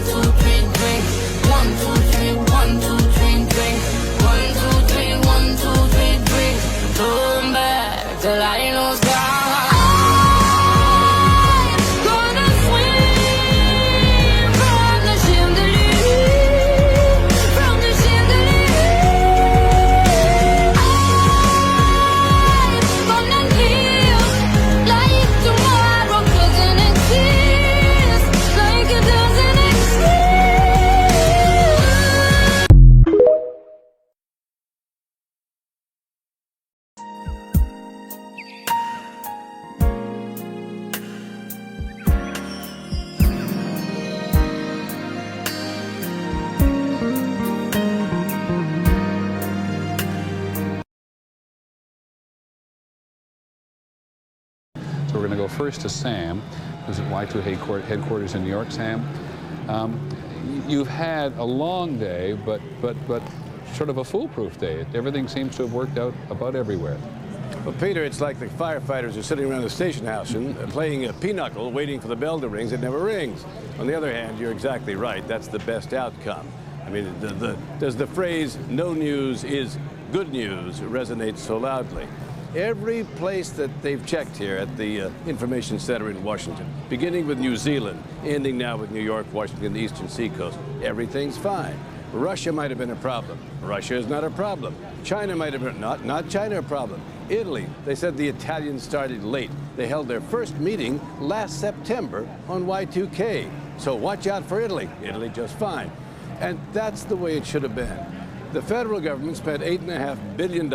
2, 3, drink. 1, 2, 3, 1, 2, 3, drink. 1, 2, 3, 1, 2, 3, drink. Come back till I lose God. So we're going to go first to Sam, who's at Y2K headquarters in New York. Sam, you've had a long day, but sort of a foolproof day. Everything seems to have worked out about everywhere. Well, Peter, it's like the firefighters are sitting around the station house and playing a pinochle, waiting for the bell to ring. It never rings. On the other hand, you're exactly right. That's the best outcome. I mean, does the phrase "no news is good news" resonate so loudly? Every place that they've checked here at the Information Center in Washington, beginning with New Zealand, ending now with New York, Washington, the Eastern Seacoast, everything's fine. Russia might have been a problem. Russia is not a problem. China might have been, not China a problem. Italy, they said the Italians started late. They held their first meeting last September on Y2K. So watch out for Italy. Italy just fine. And that's the way it should have been. The federal government spent $8.5 billion.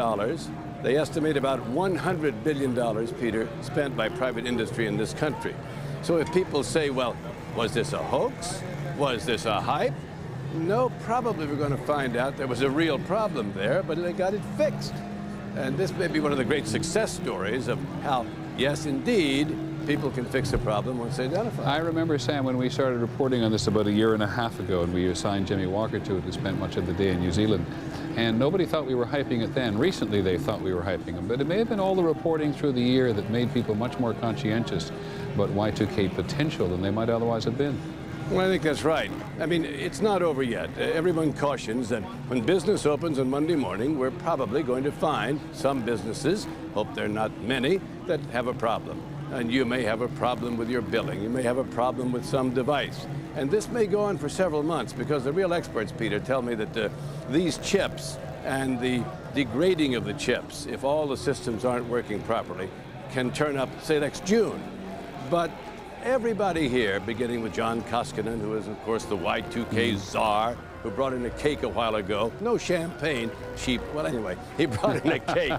They estimate about $100 billion, Peter, spent by private industry in this country. So if people say, well, was this a hoax? Was this a hype? No, probably we're going to find out there was a real problem there, but they got it fixed. And this may be one of the great success stories of how, yes, indeed, people can fix a problem once they identify it. I remember, Sam, when we started reporting on this about a year and a half ago, and we assigned Jimmy Walker to it, who spent much of the day in New Zealand, and nobody thought we were hyping it then. Recently, they thought we were hyping them, but it may have been all the reporting through the year that made people much more conscientious about Y2K potential than they might otherwise have been. Well, I think that's right. I mean, it's not over yet. Everyone cautions that when business opens on Monday morning, we're probably going to find some businesses, hope they're not many, that have a problem. And you may have a problem with your billing. You may have a problem with some device. And this may go on for several months because the real experts, Peter, tell me that these chips and the degrading of the chips, if all the systems aren't working properly, can turn up, say, next June. But everybody here, beginning with John Koskinen, who is, of course, the Y2K czar, who brought in a cake a while ago. No champagne, cheap. Well, anyway, he brought in a cake.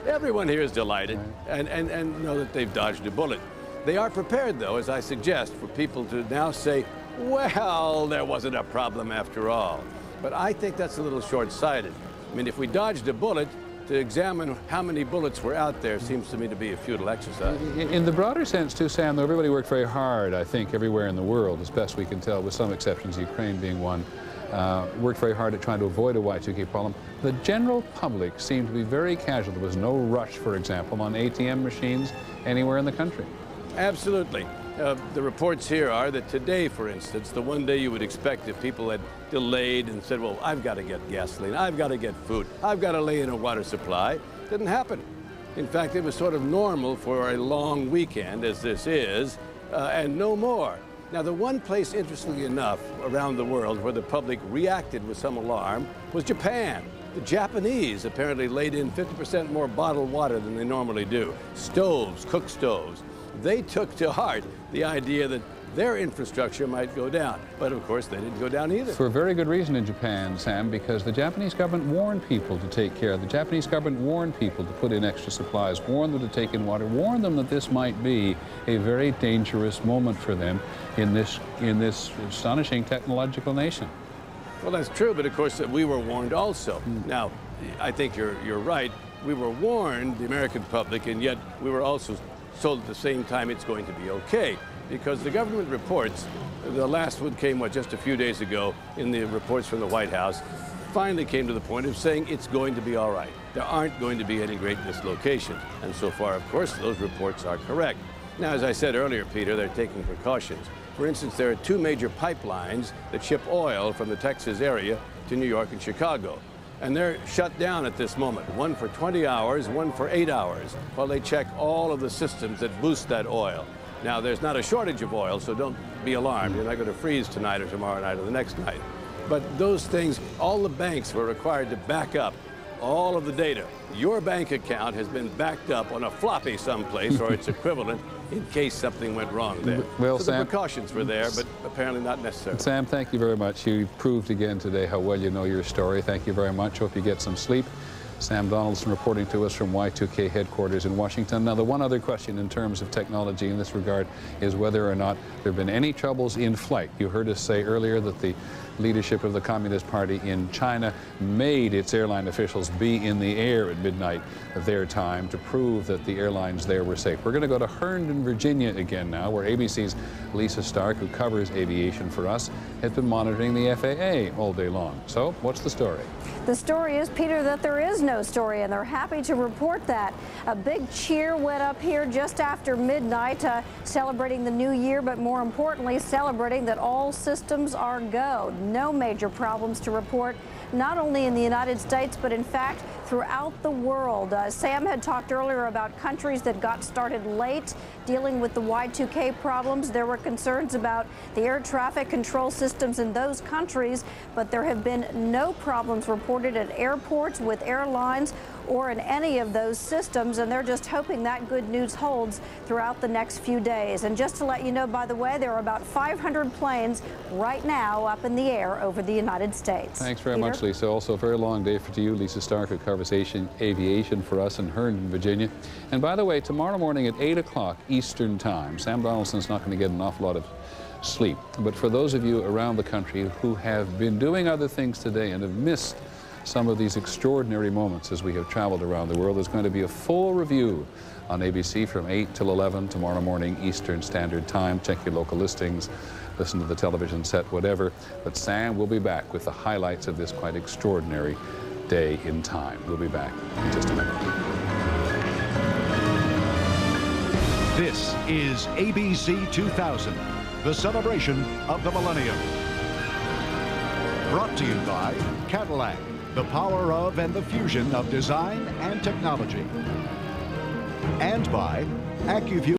Everyone here is delighted and know that they've dodged a bullet. They are prepared, though, as I suggest, for people to now say, well, there wasn't a problem after all. But I think that's a little short-sighted. I mean, if we dodged a bullet, to examine how many bullets were out there seems to me to be a futile exercise. In the broader sense, too, Sam, though, everybody worked very hard, I think, everywhere in the world, as best we can tell, with some exceptions, Ukraine being one, worked very hard at trying to avoid a Y2K problem. The general public seemed to be very casual. There was no rush, for example, on ATM machines anywhere in the country. Absolutely. The reports here are that today, for instance, the one day you would expect if people had delayed and said, well, I've got to get gasoline, I've got to get food, I've got to lay in a water supply, didn't happen. In fact, it was sort of normal for a long weekend, as this is, and no more. Now, the one place, interestingly enough, around the world where the public reacted with some alarm was Japan. The Japanese apparently laid in 50% more bottled water than they normally do. Stoves, cook stoves. They took to heart the idea that their infrastructure might go down. But of course, they didn't go down either. For a very good reason in Japan, Sam, because the Japanese government warned people to take care. The Japanese government warned people to put in extra supplies, warned them to take in water, warned them that this might be a very dangerous moment for them in this astonishing technological nation. Well, that's true, but of course, we were warned also. Now, I think you're right. We were warned, the American public, and yet we were also told at the same time it's going to be okay. Because the government reports, the last one came, just a few days ago in the reports from the White House, finally came to the point of saying it's going to be all right. There aren't going to be any great dislocations. And so far, of course, those reports are correct. Now, as I said earlier, Peter, they're taking precautions. For instance, there are two major pipelines that ship oil from the Texas area to New York and Chicago. And they're shut down at this moment, one for 20 hours, one for 8 hours, while they check all of the systems that boost that oil. Now, there's not a shortage of oil, so don't be alarmed. You're not going to freeze tonight or tomorrow night or the next night. But those things, all the banks were required to back up all of the data. Your bank account has been backed up on a floppy someplace or its equivalent in case something went wrong there. Well, so Sam, the precautions were there, but apparently not necessary. Sam, thank you very much. You proved again today how well you know your story. Thank you very much. Hope you get some sleep. Sam Donaldson reporting to us from Y2K headquarters in Washington. Now, the one other question in terms of technology in this regard is whether or not there have been any troubles in flight. You heard us say earlier that the leadership of the Communist Party in China made its airline officials be in the air at midnight of their time to prove that the airlines there were safe. We're going to go to Herndon, Virginia again now, where ABC's Lisa Stark, who covers aviation for us, has been monitoring the FAA all day long. So, what's the story? The story is, Peter, that there is no story, and they're happy to report that. A big cheer went up here just after midnight, celebrating the new year, but more importantly, celebrating that all systems are go. No major problems to report, not only in the United States, but in fact, throughout the world. Sam had talked earlier about countries that got started late dealing with the Y2K problems. There were concerns about the air traffic control systems in those countries, but there have been no problems reported at airports with airlines or in any of those systems, and they're just hoping that good news holds throughout the next few days. And just to let you know, by the way, there are about 500 planes right now up in the air over the United States. Thanks very much, Lisa. Also, a very long day for you, Lisa Stark, who covers aviation for us in Herndon, Virginia. And by the way, tomorrow morning at 8 o'clock Eastern Time, Sam Donaldson's not going to get an awful lot of sleep. But for those of you around the country who have been doing other things today and have missed some of these extraordinary moments as we have traveled around the world, there's going to be a full review on ABC from 8 till 11 tomorrow morning Eastern Standard Time. Check your local listings, listen to the television set, whatever. But Sam will be back with the highlights of this quite extraordinary day in time. We'll be back in just a minute. This is ABC 2000, the celebration of the millennium. Brought to you by Cadillac, the power of and the fusion of design and technology. And by AccuView.